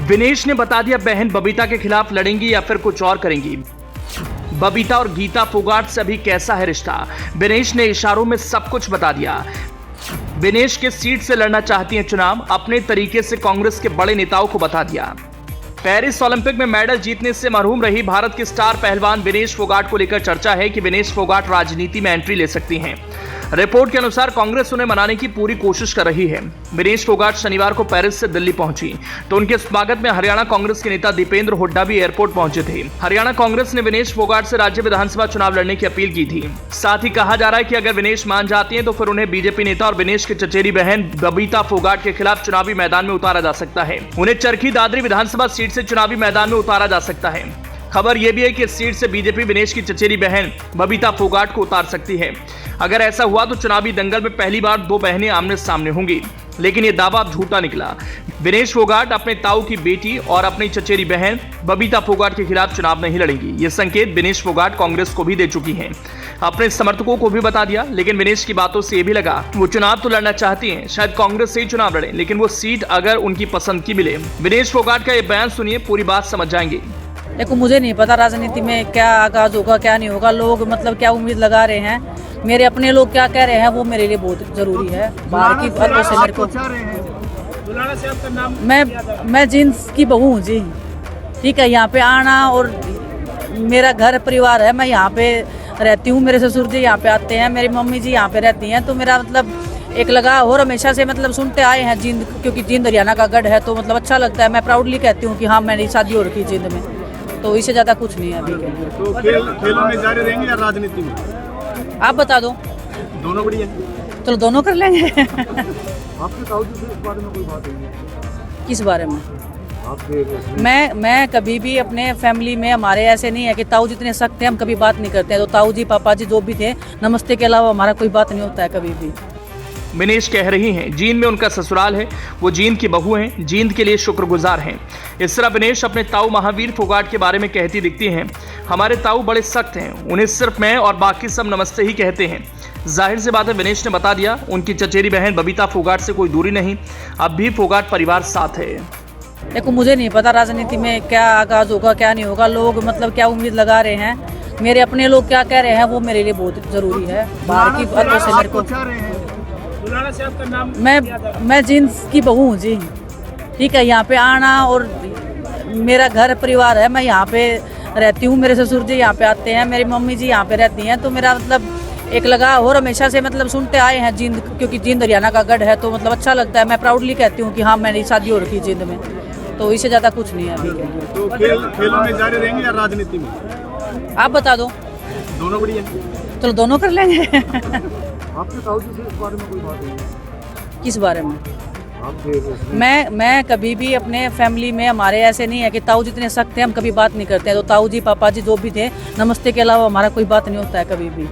विनेश ने बता दिया बहन बबीता के खिलाफ लड़ेंगी या फिर कुछ और करेंगी। बबीता और गीता फोगाट से अभी कैसा है रिश्ता, विनेश ने इशारों में सब कुछ बता दिया। विनेश के सीट से लड़ना चाहती हैं चुनाव, अपने तरीके से कांग्रेस के बड़े नेताओं को बता दिया। पेरिस ओलंपिक में मेडल जीतने से मरहूम रही भारत के स्टार पहलवान विनेश फोगाट को लेकर चर्चा है कि विनेश फोगाट राजनीति में एंट्री ले सकती हैं। रिपोर्ट के अनुसार कांग्रेस उन्हें मनाने की पूरी कोशिश कर रही है। विनेश फोगाट शनिवार को पेरिस से दिल्ली पहुंची तो उनके स्वागत में हरियाणा कांग्रेस के नेता दीपेंद्र हुड्डा भी एयरपोर्ट पहुंचे थे। हरियाणा कांग्रेस ने विनेश फोगाट से राज्य विधानसभा चुनाव लड़ने की अपील की थी। साथ ही कहा जा रहा है कि अगर विनेश मान जाती हैं तो फिर उन्हें बीजेपी नेता और विनेश की चचेरी बहन बबीता फोगाट के खिलाफ चुनावी मैदान में उतारा जा सकता है। उन्हें चरखी दादरी विधानसभा सीट से चुनावी मैदान में उतारा जा सकता है। खबर यह भी है कि इस सीट से बीजेपी विनेश की चचेरी बहन बबीता फोगाट को उतार सकती है। अगर ऐसा हुआ तो चुनावी दंगल में पहली बार दो बहनें आमने सामने होंगी, लेकिन यह दावा झूठा निकला। विनेश फोगाट अपने ताऊ की बेटी और अपनी चचेरी बहन बबीता फोगाट के खिलाफ चुनाव नहीं लड़ेंगी। ये संकेत विनेश फोगाट कांग्रेस को भी दे चुकी हैं, अपने समर्थकों को भी बता दिया। लेकिन विनेश की बातों से यह भी लगा वो चुनाव तो लड़ना चाहती हैं, शायद कांग्रेस से ही चुनाव लड़े, लेकिन वो सीट अगर उनकी पसंद की मिले। विनेश फोगाट का यह बयान सुनिए, पूरी बात समझ जाएंगे। देखो, मुझे नहीं पता राजनीति में क्या आगाज होगा क्या नहीं होगा, लोग मतलब क्या उम्मीद लगा रहे हैं, मेरे अपने लोग क्या कह रहे हैं वो मेरे लिए बहुत जरूरी है। बाहर की बातों से मेरे को मैं जींस की बहू हूँ जी, ठीक है। यहाँ पे आना और मेरा घर परिवार है, मैं यहाँ पे रहती हूँ, मेरे ससुर जी यहाँ पे आते हैं, मेरी मम्मी जी यहाँ पे रहती हैं, तो मेरा मतलब एक लगाव और हमेशा से मतलब सुनते आए हैं जींद, क्योंकि जींद हरियाणा का गढ़ है, तो मतलब अच्छा लगता है। मैं प्राउडली कहती हूँ कि हाँ मेरी शादी हो रखी जींद में, तो इससे ज्यादा कुछ नहीं है अभी। तो खेलों में जारी रहेंगे या राजनीति में? आप बता दो। दोनों बढ़िया। चलो दोनों कर लेंगे। आपके ताऊ जी से इस बारे में कोई बात नहीं? किस बारे में? आपके मैं कभी भी अपने फैमिली में हमारे ऐसे नहीं है कि ताऊ जितने सख्त हैं हम कभी बात नहीं करते हैं। तो ताऊ जी पापा जी जो भी थे, नमस्ते के अलावा हमारा कोई बात नहीं होता है कभी भी। विनेश कह रही हैं जींद में उनका ससुराल है, वो जींद की बहू हैं, जींद के लिए शुक्रगुजार हैं। इस तरह विनेश अपने ताऊ महावीर फोगाट के बारे में कहती दिखती हैं, हमारे ताऊ बड़े सख्त हैं, उन्हें सिर्फ मैं और बाकी सब नमस्ते ही कहते हैं। जाहिर सी बात है, विनेश ने बता दिया उनकी चचेरी बहन बबीता फोगाट से कोई दूरी नहीं, अब भी फोगाट परिवार साथ है। देखो, मुझे नहीं पता राजनीति में क्या आगाज होगा क्या नहीं होगा, लोग मतलब क्या उम्मीद लगा रहे हैं, मेरे अपने लोग क्या कह रहे हैं वो मेरे लिए बहुत जरूरी है। बाहर की बातों से मेरे को मैं जींस की बहू हूँ जी, ठीक है। यहाँ पे आना और मेरा घर परिवार है, मैं यहाँ पे रहती हूँ, मेरे ससुर जी यहाँ पे आते हैं, मेरी मम्मी जी यहाँ पे रहती हैं, तो मेरा मतलब एक लगाव और हमेशा से मतलब सुनते आए हैं जींद, क्योंकि जींद हरियाणा का गढ़ है, तो मतलब अच्छा लगता है। मैं प्राउडली कहती हूँ कि हाँ मेरी शादी हो रखी जींद में, तो इससे ज्यादा कुछ नहीं है अभी। तो खेलों में जारी रहेंगे या राजनीति में? आप बता दो। दोनों बढ़िया। चलो दोनों कर लेंगे। आपके ताऊ जी से इस बारे में कोई बात नहीं? किस बारे में? आपके मैं कभी भी अपने फैमिली में हमारे ऐसे नहीं है कि ताऊ जितने सख्त हैं हम कभी बात नहीं करते हैं। तो ताऊ जी पापा जी जो भी थे, नमस्ते के अलावा हमारा कोई बात नहीं होता है कभी भी।